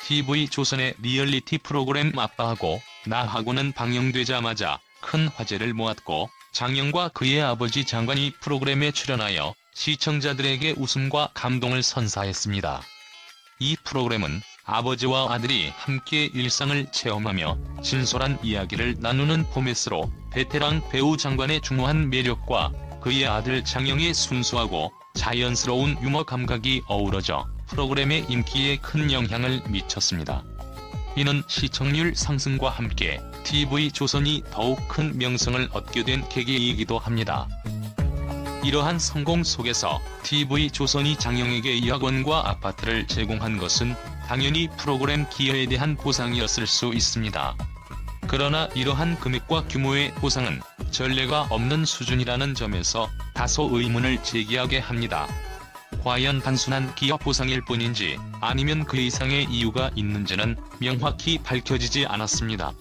TV조선의 리얼리티 프로그램 아빠하고 나하고는 방영되자마자 큰 화제를 모았고, 장영과 그의 아버지 장관이 프로그램에 출연하여 시청자들에게 웃음과 감동을 선사했습니다. 이 프로그램은 아버지와 아들이 함께 일상을 체험하며 진솔한 이야기를 나누는 포맷으로 베테랑 배우 장관의 중후한 매력과 그의 아들 장영의 순수하고 자연스러운 유머 감각이 어우러져 프로그램의 인기에 큰 영향을 미쳤습니다. 이는 시청률 상승과 함께 TV조선이 더욱 큰 명성을 얻게 된 계기이기도 합니다. 이러한 성공 속에서 TV조선이 장영에게 여권과 아파트를 제공한 것은 당연히 프로그램 기여에 대한 보상이었을 수 있습니다. 그러나 이러한 금액과 규모의 보상은 전례가 없는 수준이라는 점에서 다소 의문을 제기하게 합니다. 과연 단순한 기여 보상일 뿐인지 아니면 그 이상의 이유가 있는지는 명확히 밝혀지지 않았습니다.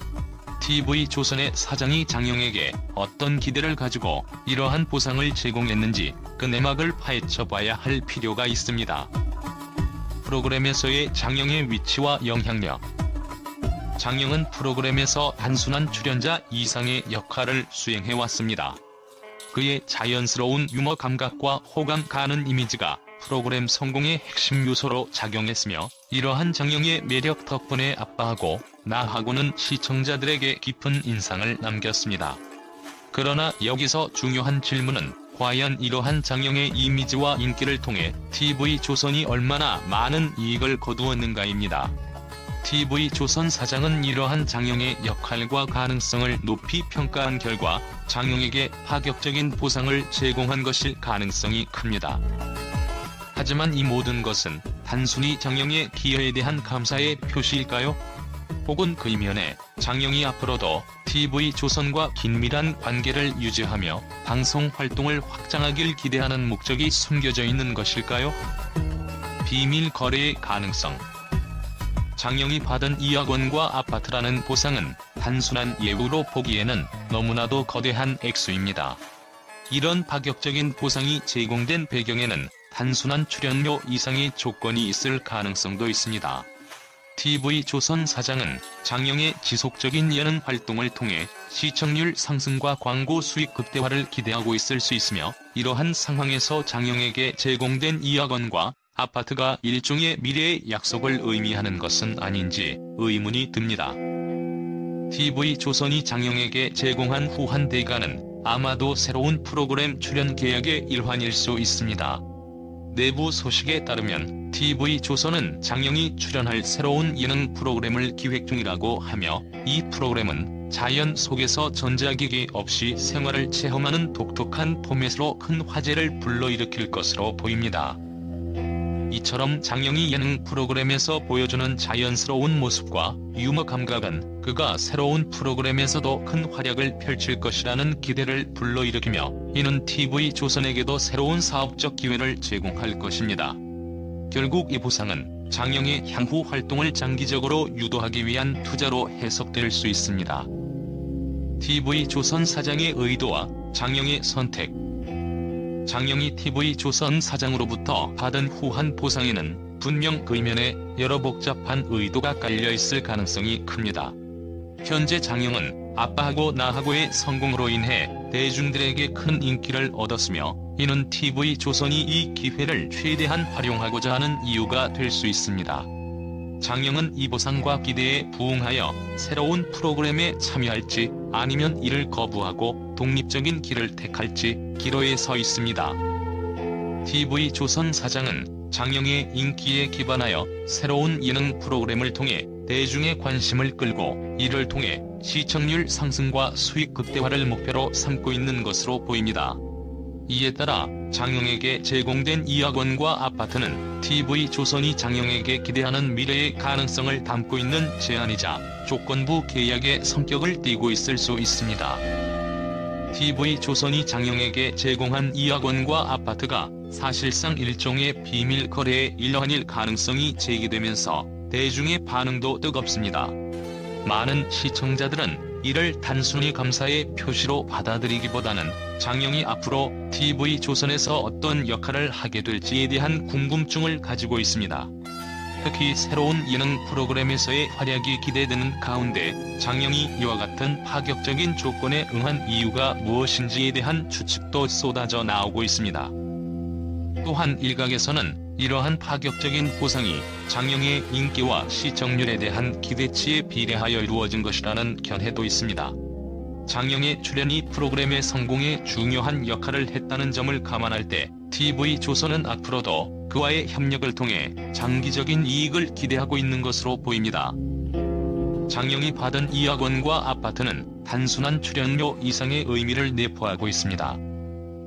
TV조선의 사장이 장영에게 어떤 기대를 가지고 이러한 보상을 제공했는지 그 내막을 파헤쳐봐야 할 필요가 있습니다. 프로그램에서의 장영의 위치와 영향력. 장영은 프로그램에서 단순한 출연자 이상의 역할을 수행해왔습니다. 그의 자연스러운 유머 감각과 호감 가는 이미지가 프로그램 성공의 핵심 요소로 작용했으며, 이러한 장영의 매력 덕분에 아빠하고 나하고는 시청자들에게 깊은 인상을 남겼습니다. 그러나 여기서 중요한 질문은 과연 이러한 장영의 이미지와 인기를 통해 TV조선이 얼마나 많은 이익을 거두었는가입니다. TV조선 사장은 이러한 장영의 역할과 가능성을 높이 평가한 결과 장영에게 파격적인 보상을 제공한 것일 가능성이 큽니다. 하지만 이 모든 것은 단순히 장영의 기여에 대한 감사의 표시일까요? 혹은 그 이면에 장영이 앞으로도 TV조선과 긴밀한 관계를 유지하며 방송 활동을 확장하길 기대하는 목적이 숨겨져 있는 것일까요? 비밀 거래의 가능성. 장영이 받은 2억 원과 아파트라는 보상은 단순한 예우로 보기에는 너무나도 거대한 액수입니다. 이런 파격적인 보상이 제공된 배경에는 단순한 출연료 이상의 조건이 있을 가능성도 있습니다. TV조선 사장은 장영의 지속적인 예능 활동을 통해 시청률 상승과 광고 수익 극대화를 기대하고 있을 수 있으며, 이러한 상황에서 장영에게 제공된 2억 원과 아파트가 일종의 미래의 약속을 의미하는 것은 아닌지 의문이 듭니다. TV조선이 장영에게 제공한 후한 대가는 아마도 새로운 프로그램 출연 계약의 일환일 수 있습니다. 내부 소식에 따르면 TV조선은 장영이 출연할 새로운 예능 프로그램을 기획 중이라고 하며, 이 프로그램은 자연 속에서 전자기기 없이 생활을 체험하는 독특한 포맷으로 큰 화제를 불러일으킬 것으로 보입니다. 이처럼 장영이 예능 프로그램에서 보여주는 자연스러운 모습과 유머 감각은 그가 새로운 프로그램에서도 큰 활약을 펼칠 것이라는 기대를 불러일으키며, 이는 TV조선에게도 새로운 사업적 기회를 제공할 것입니다. 결국 이 보상은 장영의 향후 활동을 장기적으로 유도하기 위한 투자로 해석될 수 있습니다. TV조선 사장의 의도와 장영의 선택. 장영이 TV조선 사장으로부터 받은 후한 보상에는 분명 그 이면에 여러 복잡한 의도가 깔려있을 가능성이 큽니다. 현재 장영은 아빠하고 나하고의 성공으로 인해 대중들에게 큰 인기를 얻었으며, 이는 TV조선이 이 기회를 최대한 활용하고자 하는 이유가 될 수 있습니다. 장영은 이 보상과 기대에 부응하여 새로운 프로그램에 참여할지 아니면 이를 거부하고 독립적인 길을 택할지 기로에 서 있습니다. TV조선 사장은 장영의 인기에 기반하여 새로운 예능 프로그램을 통해 대중의 관심을 끌고, 이를 통해 시청률 상승과 수익 극대화를 목표로 삼고 있는 것으로 보입니다. 이에 따라 장영에게 제공된 2억 원과 아파트는 TV조선이 장영에게 기대하는 미래의 가능성을 담고 있는 제안이자 조건부 계약의 성격을 띠고 있을 수 있습니다. TV조선이 장영에게 제공한 2억 원과 아파트가 사실상 일종의 비밀 거래의 일환일 가능성이 제기되면서 대중의 반응도 뜨겁습니다. 많은 시청자들은 이를 단순히 감사의 표시로 받아들이기보다는 장영이 앞으로 TV조선에서 어떤 역할을 하게 될지에 대한 궁금증을 가지고 있습니다. 특히 새로운 예능 프로그램에서의 활약이 기대되는 가운데 장영이 이와 같은 파격적인 조건에 응한 이유가 무엇인지에 대한 추측도 쏟아져 나오고 있습니다. 또한 일각에서는 이러한 파격적인 보상이 장영의 인기와 시청률에 대한 기대치에 비례하여 이루어진 것이라는 견해도 있습니다. 장영의 출연이 프로그램의 성공에 중요한 역할을 했다는 점을 감안할 때 TV조선은 앞으로도 그와의 협력을 통해 장기적인 이익을 기대하고 있는 것으로 보입니다. 장영이 받은 2억 원과 아파트는 단순한 출연료 이상의 의미를 내포하고 있습니다.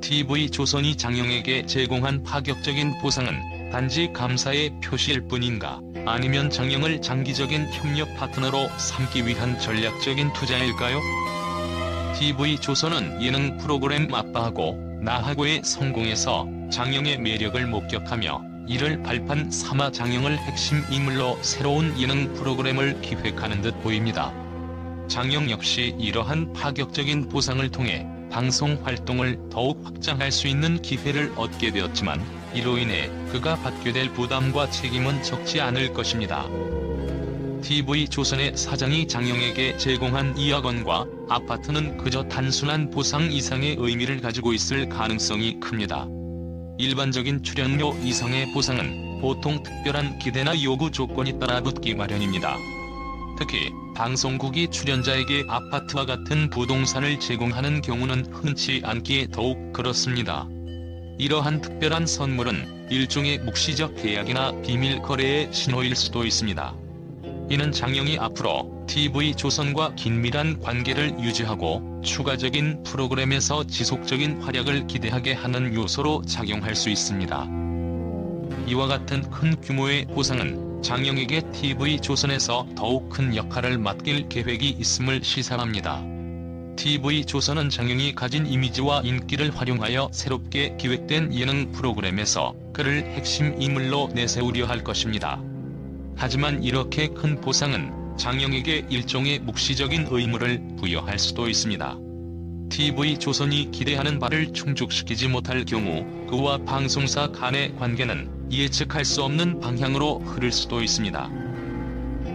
TV조선이 장영에게 제공한 파격적인 보상은 단지 감사의 표시일 뿐인가, 아니면 장영을 장기적인 협력 파트너로 삼기 위한 전략적인 투자일까요? TV조선은 예능 프로그램 아빠하고 나하고의 성공에서 장영의 매력을 목격하며 이를 발판 삼아 장영을 핵심 인물로 새로운 예능 프로그램을 기획하는 듯 보입니다. 장영 역시 이러한 파격적인 보상을 통해 방송 활동을 더욱 확장할 수 있는 기회를 얻게 되었지만 이로 인해 그가 받게 될 부담과 책임은 적지 않을 것입니다. TV조선의 사장이 장영에게 제공한 2억 원과 아파트는 그저 단순한 보상 이상의 의미를 가지고 있을 가능성이 큽니다. 일반적인 출연료 이상의 보상은 보통 특별한 기대나 요구 조건이 따라붙기 마련입니다. 특히 방송국이 출연자에게 아파트와 같은 부동산을 제공하는 경우는 흔치 않기에 더욱 그렇습니다. 이러한 특별한 선물은 일종의 묵시적 계약이나 비밀 거래의 신호일 수도 있습니다. 이는 장영이 앞으로 TV조선과 긴밀한 관계를 유지하고 추가적인 프로그램에서 지속적인 활약을 기대하게 하는 요소로 작용할 수 있습니다. 이와 같은 큰 규모의 보상은 장영에게 TV조선에서 더욱 큰 역할을 맡길 계획이 있음을 시사합니다. TV조선은 장영이 가진 이미지와 인기를 활용하여 새롭게 기획된 예능 프로그램에서 그를 핵심 인물로 내세우려 할 것입니다. 하지만 이렇게 큰 보상은 장영에게 일종의 묵시적인 의무를 부여할 수도 있습니다. TV조선이 기대하는 바를 충족시키지 못할 경우 그와 방송사 간의 관계는 예측할 수 없는 방향으로 흐를 수도 있습니다.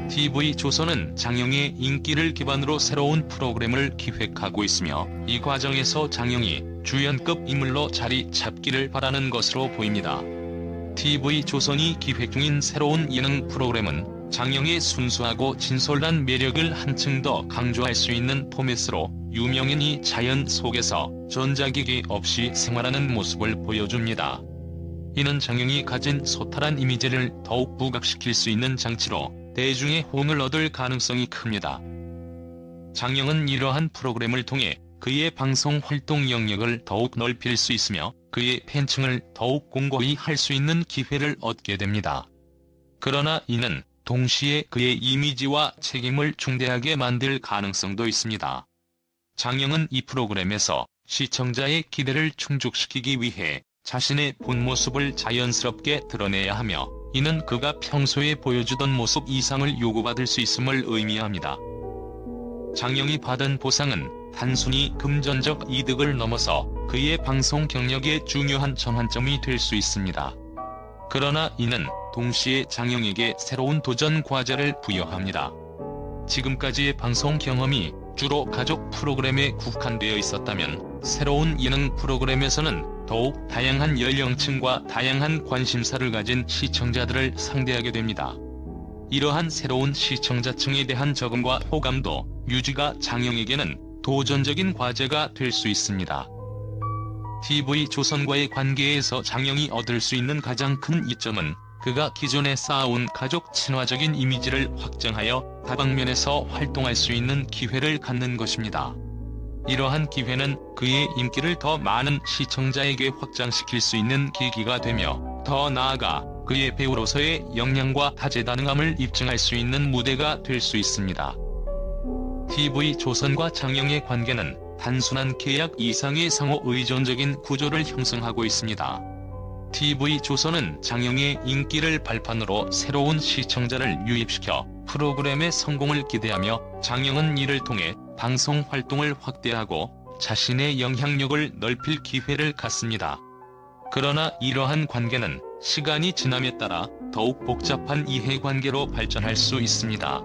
TV조선은 장영의 인기를 기반으로 새로운 프로그램을 기획하고 있으며 이 과정에서 장영이 주연급 인물로 자리 잡기를 바라는 것으로 보입니다. TV조선이 기획 중인 새로운 예능 프로그램은 장영의 순수하고 진솔한 매력을 한층 더 강조할 수 있는 포맷으로 유명인이 자연 속에서 전자기기 없이 생활하는 모습을 보여줍니다. 이는 장영이 가진 소탈한 이미지를 더욱 부각시킬 수 있는 장치로 대중의 호응을 얻을 가능성이 큽니다. 장영은 이러한 프로그램을 통해 그의 방송 활동 영역을 더욱 넓힐 수 있으며 그의 팬층을 더욱 공고히 할 수 있는 기회를 얻게 됩니다. 그러나 이는 동시에 그의 이미지와 책임을 중대하게 만들 가능성도 있습니다. 장영은 이 프로그램에서 시청자의 기대를 충족시키기 위해 자신의 본 모습을 자연스럽게 드러내야 하며 이는 그가 평소에 보여주던 모습 이상을 요구받을 수 있음을 의미합니다. 장영이 받은 보상은 단순히 금전적 이득을 넘어서 그의 방송 경력의 중요한 전환점이 될 수 있습니다. 그러나 이는 동시에 장영에게 새로운 도전 과제를 부여합니다. 지금까지의 방송 경험이 주로 가족 프로그램에 국한되어 있었다면 새로운 예능 프로그램에서는 더욱 다양한 연령층과 다양한 관심사를 가진 시청자들을 상대하게 됩니다. 이러한 새로운 시청자층에 대한 적응과 호감도 유지가 장영에게는 도전적인 과제가 될 수 있습니다. TV조선과의 관계에서 장영이 얻을 수 있는 가장 큰 이점은 그가 기존에 쌓아온 가족 친화적인 이미지를 확장하여 다방면에서 활동할 수 있는 기회를 갖는 것입니다. 이러한 기회는 그의 인기를 더 많은 시청자에게 확장시킬 수 있는 계기가 되며 더 나아가 그의 배우로서의 역량과 다재다능함을 입증할 수 있는 무대가 될 수 있습니다. TV조선과 장영의 관계는 단순한 계약 이상의 상호 의존적인 구조를 형성하고 있습니다. TV조선은 장영의 인기를 발판으로 새로운 시청자를 유입시켜 프로그램의 성공을 기대하며 장영은 이를 통해 방송 활동을 확대하고 자신의 영향력을 넓힐 기회를 갖습니다. 그러나 이러한 관계는 시간이 지남에 따라 더욱 복잡한 이해관계로 발전할 수 있습니다.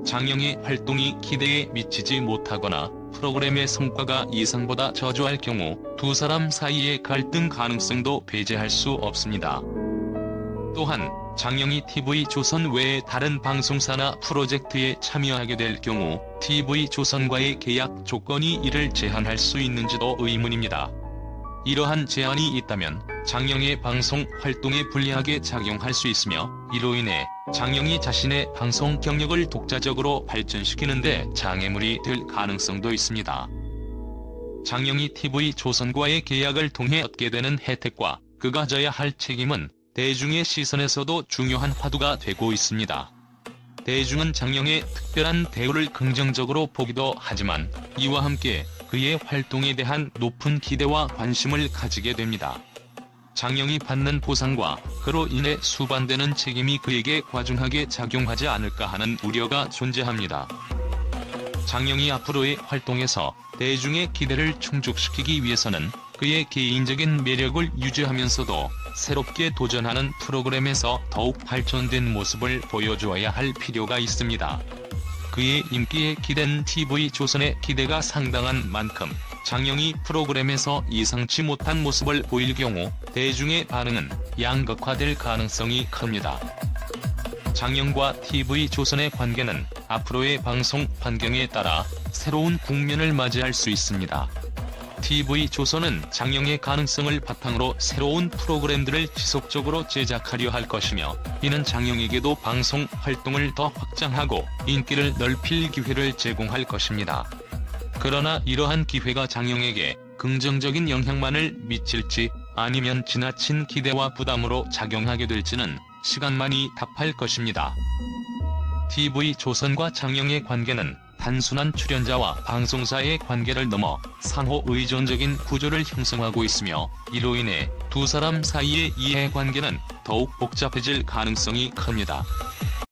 장영의 활동이 기대에 미치지 못하거나 프로그램의 성과가 예상보다 저조할 경우 두 사람 사이의 갈등 가능성도 배제할 수 없습니다. 또한 장영이 TV조선 외의 다른 방송사나 프로젝트에 참여하게 될 경우 TV조선과의 계약 조건이 이를 제한할 수 있는지도 의문입니다. 이러한 제한이 있다면 장영의 방송 활동에 불리하게 작용할 수 있으며 이로 인해 장영이 자신의 방송 경력을 독자적으로 발전시키는 데 장애물이 될 가능성도 있습니다. 장영이 TV조선과의 계약을 통해 얻게 되는 혜택과 그가 져야 할 책임은 대중의 시선에서도 중요한 화두가 되고 있습니다. 대중은 장영의 특별한 대우를 긍정적으로 보기도 하지만 이와 함께 그의 활동에 대한 높은 기대와 관심을 가지게 됩니다. 장영이 받는 보상과 그로 인해 수반되는 책임이 그에게 과중하게 작용하지 않을까 하는 우려가 존재합니다. 장영이 앞으로의 활동에서 대중의 기대를 충족시키기 위해서는 그의 개인적인 매력을 유지하면서도 새롭게 도전하는 프로그램에서 더욱 발전된 모습을 보여주어야 할 필요가 있습니다. 그의 인기에 기댄 TV조선의 기대가 상당한 만큼 장영이 프로그램에서 예상치 못한 모습을 보일 경우 대중의 반응은 양극화될 가능성이 큽니다. 장영과 TV조선의 관계는 앞으로의 방송 환경에 따라 새로운 국면을 맞이할 수 있습니다. TV조선은 장영의 가능성을 바탕으로 새로운 프로그램들을 지속적으로 제작하려 할 것이며 이는 장영에게도 방송 활동을 더 확장하고 인기를 넓힐 기회를 제공할 것입니다. 그러나 이러한 기회가 장영에게 긍정적인 영향만을 미칠지 아니면 지나친 기대와 부담으로 작용하게 될지는 시간만이 답할 것입니다. TV조선과 장영의 관계는 단순한 출연자와 방송사의 관계를 넘어 상호 의존적인 구조를 형성하고 있으며 이로 인해 두 사람 사이의 이해관계는 더욱 복잡해질 가능성이 큽니다.